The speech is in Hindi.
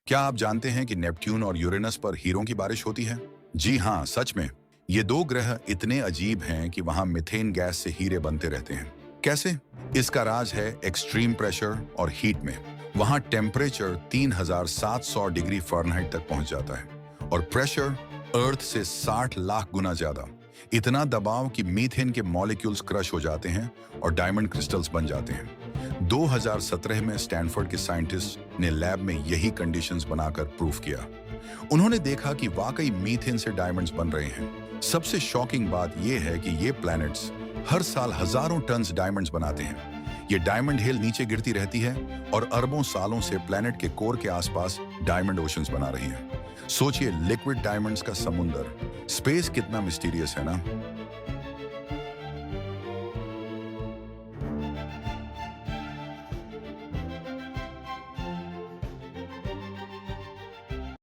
क्या आप जानते हैं कि नेपट्यून और यूरेनस पर हीरों की बारिश होती है? जी हाँ, सच में। ये दो ग्रह इतने अजीब हैं कि वहां मीथेन गैस से हीरे बनते रहते हैं। कैसे? इसका राज है एक्सट्रीम प्रेशर और हीट में। वहां टेम्परेचर 3700 डिग्री फ़ारेनहाइट तक पहुंच जाता है और प्रेशर अर्थ से 60 लाख गुना ज्यादा। इतना दबाव कि मीथेन के मॉलिक्यूल्स क्रश हो जाते हैं और डायमंड क्रिस्टल्स बन जाते हैं। 2017 में स्टैनफोर्ड के साइंटिस्ट ने लैब में यही कंडीशंस बनाकर प्रूफ किया। उन्होंने देखा कि वाकई मीथेन से डायमंड्स बन रहे हैं। सबसे शॉकिंग बात यह है कि ये प्लैनेट्स हर साल हजारों टन्स डायमंड्स बनाते हैं। ये डायमंड हेल नीचे गिरती रहती है और अरबों सालों से प्लैनेट के कोर के आसपास डायमंड ओशंस बना रही है। सोचिए, लिक्विड डायमंड्स का समुंदर। स्पेस कितना मिस्टीरियस है ना।